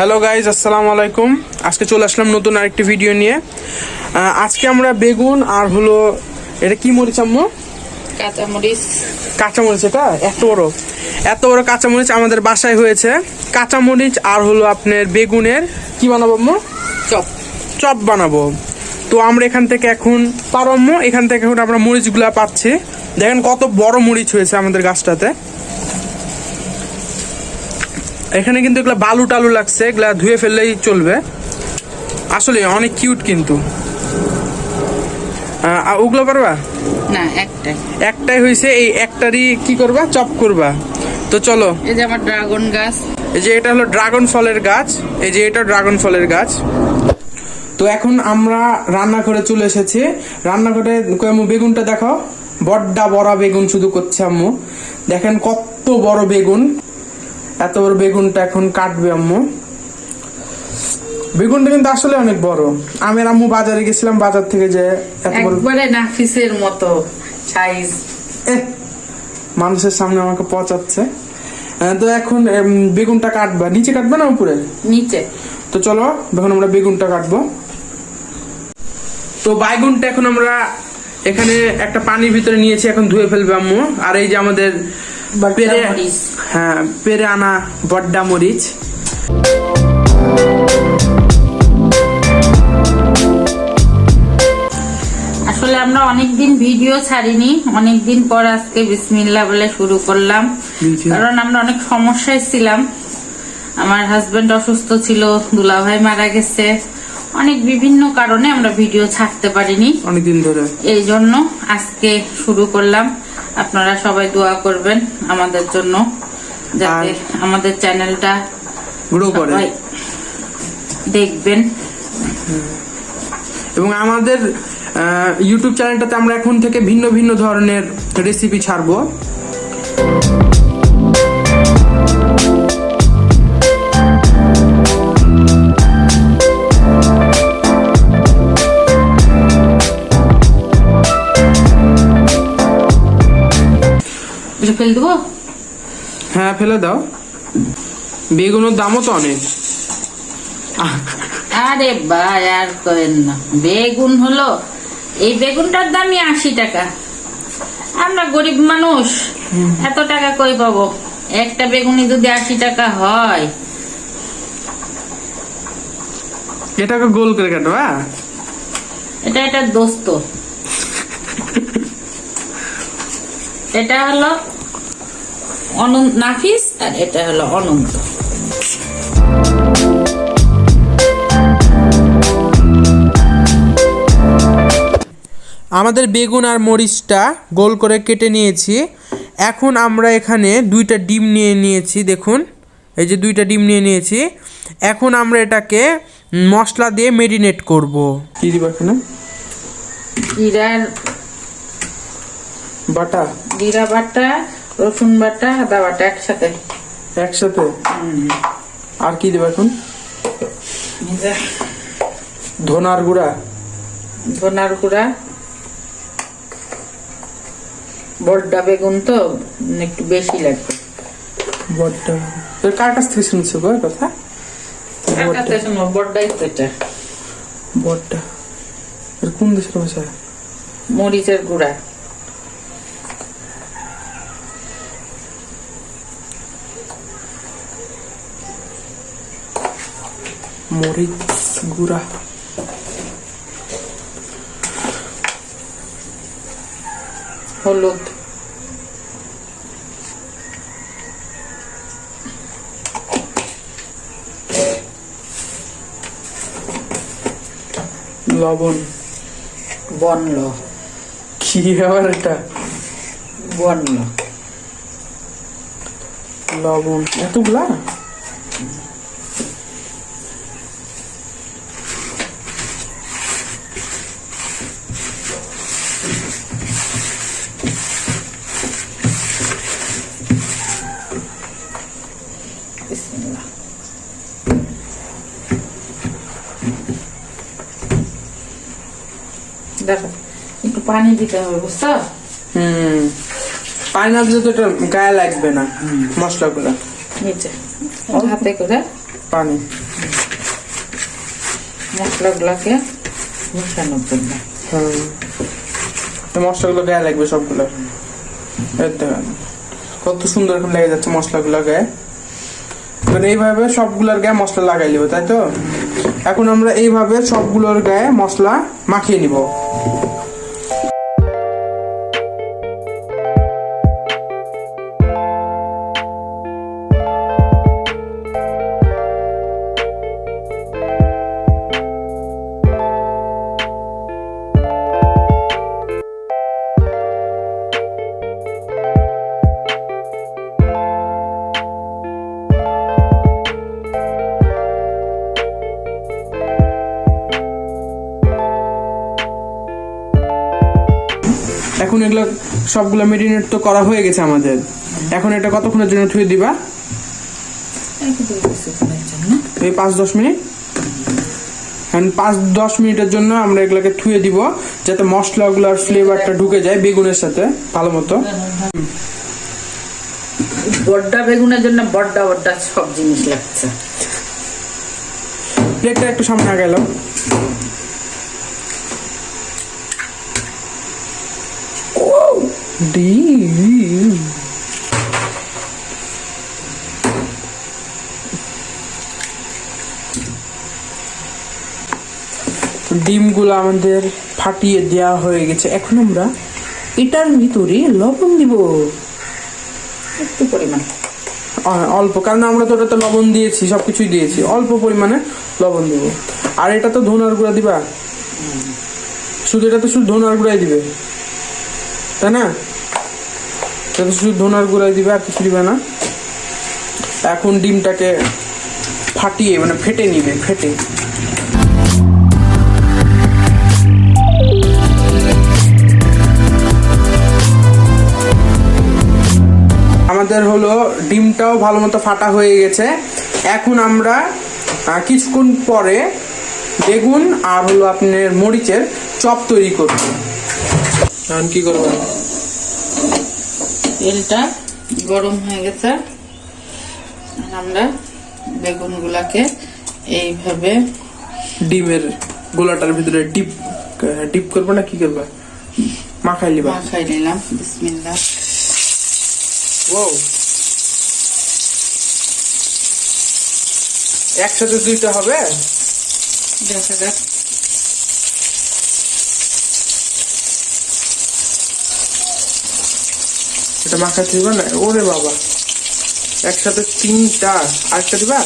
Hello guys, আসসালামু আলাইকুম। আজকে চলে আসলাম নতুন আরেকটি ভিডিও নিয়ে। আজকে আমরা বেগুন আর হলো এটা কি মরিচ আম্মু? কাঁচামরিচ। কাঁচামরিচ, এটা এত বড় কাঁচামরিচ আমাদের বাসায় হয়েছে। কাঁচামরিচ আর হলো আপনার বেগুনের কি বানাবো আম্মু? চপ বানাবো। তো আমরা এখান থেকে এখন পারো আম্মু, এখান থেকে এখন আমরা মরিচগুলা পাচ্ছি। দেখেন কত বড় মরিচ হয়েছে আমাদের গাছটাতে। এখানে কিন্তু এগুলা বালু টালু লাগছে, এগুলা ধুয়ে ফেললেই চলবে। আসলে অনেক কিউট কিন্তু। ওগুলো পারবা না? একটাই হয়েছে, এই একটারই কি করবা? চপ করবা। তো চলো। এই যে আমার ড্রাগন গাছ, এই যে এটা হলো ড্রাগন ফলের গাছ, এই যে এটা ড্রাগন ফলের গাছ। তো এখন আমরা রান্নাঘরে চলে এসেছি। রান্নাঘরে আম্মু বেগুনটা দেখাও, বড্ডা বড় বেগুন শুধু করছে আম্মু। দেখেন কত বড় বেগুন, এত বড় বেগুনটা এখন কাটবে আম্মু। বেগুনটা কিন্তু আসলে অনেক বড়। আমি আর আম্মু বাজারে গেছিলাম, বাজার থেকে যে একবারে নাফিসের মতো সাইজ। মানুষের সামনে আমাকে পচাচ্ছে। তো এখন বেগুনটা কাটবা, নিচে কাটবে না উপরে? নিচে। তো চলো এখন আমরা বেগুনটা কাটবো। তো বাইগুনটা এখন আমরা এখানে একটা পানির ভিতরে নিয়েছি, এখন ধুয়ে ফেলবে আম্মু। আর এই যে আমাদের পেরে আনা বড্ডা মরিচ। আসলে আমরা অনেকদিন ভিডিও ছাড়িনি, অনেকদিন পর আজকে বিসমিল্লাহ বলে শুরু করলাম। কারণ আমরা অনেক সমস্যায় ছিলাম। আমার হাজবেন্ড অসুস্থ ছিল, দুলাভাই মারা গেছে, অনেক বিভিন্ন কারণে আমরা ভিডিও ছাড়তে পারিনি অনেকদিন ধরে। এই জন্য আজকে শুরু করলাম। আপনারা সবাই দোয়া করবেন আমাদের জন্য, যাতে আমাদের চ্যানেলটা গ্রো করে, দেখবেন। এবং আমাদের ইউটিউব চ্যানেলটাতে আমরা এখন থেকে ভিন্ন ভিন্ন ধরনের রেসিপি ছাড়বো। ফেলে দেবো? হ্যাঁ ফেলে দাও, বেগুনের দামও তো অনেক। আরে ভাই আর করেন না, বেগুন হলো এই বেগুনটার দামই 80 টাকা। আমরা গরিব মানুষ, এত টাকা কই পাবো? একটা বেগুনি যদি 80 টাকা হয়। এটাকে গোল করে কাটবা? এটা দোস্ত। এটা হলো নাফিস আর এটা হলো অনন্ত। আমাদের বেগুন আর মরিচটা গোল করে কেটে নিয়েছি। এখন আমরা এখানে 2টা ডিম নিয়ে নিয়েছি, দেখুন এই যে 2টা ডিম নিয়ে নিয়েছি। এখন আমরা এটাকে মশলা দিয়ে মেরিনেট করব। কি দিব এখানে? জিরা বাটা, রসুন বাটা, আদা বাটা একসাথে। আর কি দিব এখন? ধনার গুঁড়া। বড়টা বেগুন তো একটু বেশি লাগবে। বড়টা তোর কার কাছ থেকে শুনছো গো কথা? বড়টাই তো এটা। বড়টা এর কোন দেশের ভাষা? মরিচের গুঁড়া। মরিচ গুঁড়া, হলুদ, লবণ, বনল। কি আবার এটা? বনল, লবণ, এতগুলা? দেখো একটু পানি দিতে হবে, বুঝছো? পানি না দিলে তো এটা গায়ে লাগবে না মশলাগুলো। নিচে হাতে করে পানি মশলাগুলোকে মিশানোর জন্য। মশলাগুলো গায়ে লাগবে সবগুলো। কত সুন্দর এখন লেগে যাচ্ছে মশলাগুলো গায়ে। এবার এইভাবে সবগুলোর গায়ে মশলা লাগাই নিব, তাই তো? এখন আমরা এইভাবে সবগুলোর গায়ে মশলা মাখিয়ে নিব। এখন এগুলো সবগুলো মেরিনেট তো করা হয়ে গেছে আমাদের। এখন এটা কতক্ষণের জন্য ধুয়ে দিবা? এই 5-10 মিনিট। 5-10 মিনিটের জন্য আমরা এগুলোকে ধুয়ে দিব, যাতে মশলাগুলোর ফ্লেভারটা ঢুকে যায় বেগুনের সাথে ভালো মতো। বড়টা বেগুনের জন্য বড়টা বড়টা সব জিনিস লাগছে। প্লেটটা একটু সামনে গেল। ডিম ডিমগুলো আমাদের ফাটিয়ে দেওয়া হয়ে গেছে। এখন আমরা এটার ভিতরে লবণ দিব একটু পরিমাণ, অল্প, কারণ আমরা তো ওটাতে লবণ দিয়েছি, সবকিছুই দিয়েছি। অল্প পরিমাণে লবণ দিব। আর এটা তো ধনার গুঁড়া দিবা, শুধু এটা তো শুধু ধনার গুঁড়াই দিবে, তাই না? এটা তো শুধু ধনার গুঁড়াই দিবে, আর কিছু দিবে না। এখন ডিমটাকে ফাটিয়ে মানে ফেটে নিবে, ফেটে। আমাদের হলো ডিমটাও ভালো মতো ফাটা হয়ে গেছে। এখন আমরা কিছুক্ষণ পরে বেগুন আর হলো আপনার মরিচের চপ তৈরি করব। এখন কি করবো? তেলটা গরম হয়ে গেছে। আমরা বেগুনগুলাকে এইভাবে ডিমের গোলাটার ভিতরে ডিপ করবো না কি করবো? মাখাই নিবা। মাখাই নিলাম। বিসমিল্লাহ। ও, একসাথে দুইটা হবে? দেখা যাক। এটা মাখাতে দিবা না? ওরে বাবা, একসাথে 3টা। আরেকটা দিবা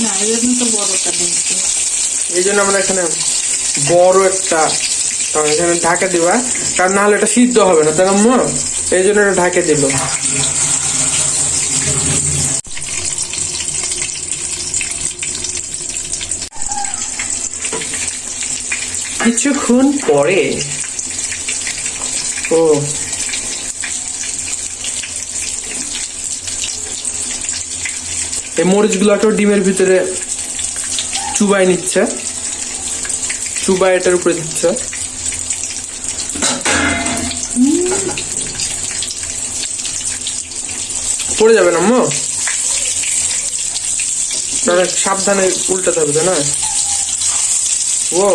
না, এই জন্য তো বড়টা দিচ্ছি। এই জন্য আমরা এখানে বড় একটা এখানে ঢাকা দিবা, কারণ নাহলে এটা সিদ্ধ হবে না, তাই না? এই জন্য এটা ঢাকে দিল। কিছুক্ষণ পরে ও এই মরিচগুলোকেও ডিমের ভিতরে চুবাই নিচ্ছে, চুবাই এটার উপরে দিচ্ছে। পড়ে যাবে না আম্মু? তাহলে সাবধানে উল্টাতে হবে, তাই না? ও,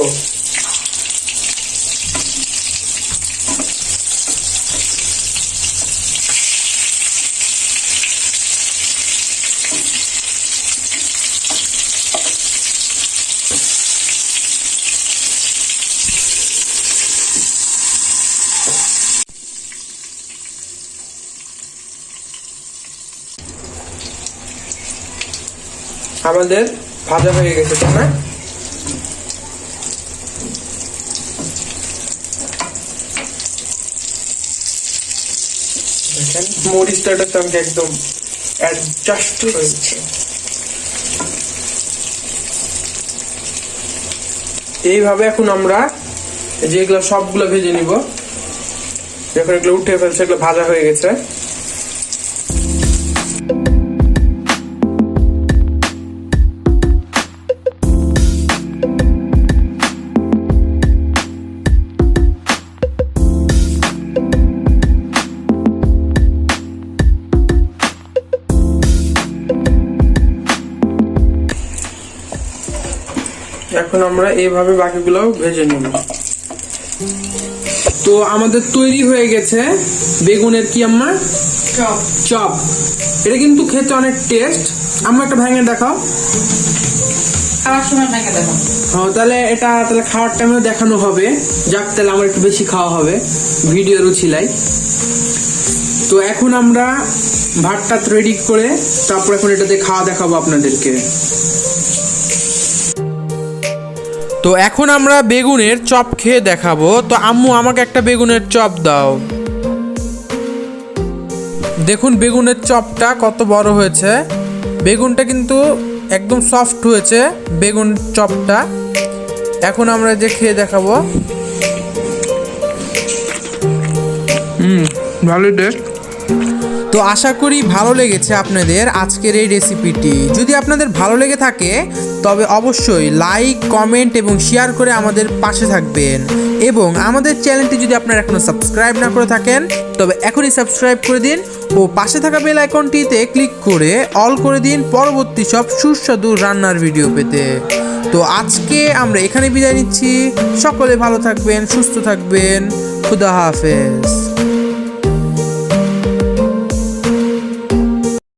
আমাদের ভাজা হয়ে গেছে, তাই না? দেখেন মরিচটার সঙ্গে একদম অ্যাডজাস্ট হয়েছে। এইভাবে এখন আমরা যেগুলো সবগুলো ভেজে নিব। যখন এগুলো উঠে ফেলছে, এগুলো ভাজা হয়ে গেছে। এখন এখন আমরা এইভাবে বাকিগুলো ভেজে নেব। তো আমাদের তৈরি হয়ে গেছে বেগুনের কি আম্মা চপ। এটা কিন্তু খেতে অনেক টেস্ট। আম্মা একটা ভেঙে দেখাও। খাওয়ার সময় ভেঙে দেবো। হ্যাঁ তাহলে এটা তাহলে খাওয়ার টাইমে দেখানো হবে। যাক তাহলে আমার একটু বেশি খাওয়া হবে ভিডিও রুচিলাই। তো এখন আমরা ভাতটা রেডি করে তারপর এখন এটাতে খাওয়া দেখাবো আপনাদেরকে। তো এখন আমরা বেগুনের চপ খেয়ে দেখাবো। তো আম্মু আমাকে একটা বেগুনের চপ দাও। দেখুন বেগুনের চপটা কত বড় হয়েছে। বেগুনটা কিন্তু একদম সফট হয়েছে বেগুন চপটা। এখন আমরা যে খেয়ে দেখাবো। ভালোই টেস্ট। তো আশা করি ভালো লেগেছে আপনাদের আজকের এই রেসিপিটি। যদি আপনাদের ভালো লেগে থাকে তবে অবশ্যই লাইক, কমেন্ট এবং শেয়ার করে আমাদের পাশে থাকবেন। এবং আমাদের চ্যানেলটি যদি আপনারা এখনো সাবস্ক্রাইব না করে থাকেন তবে এখনই সাবস্ক্রাইব করে দিন ও পাশে থাকা বেল আইকনটিতে ক্লিক করে অল করে দিন পরবর্তী সব সুস্বাদু রান্নার ভিডিও পেতে। তো আজকে আমরা এখানে বিদায় নিচ্ছি। সকলে ভালো থাকবেন, সুস্থ থাকবেন। খুদা হাফেজ।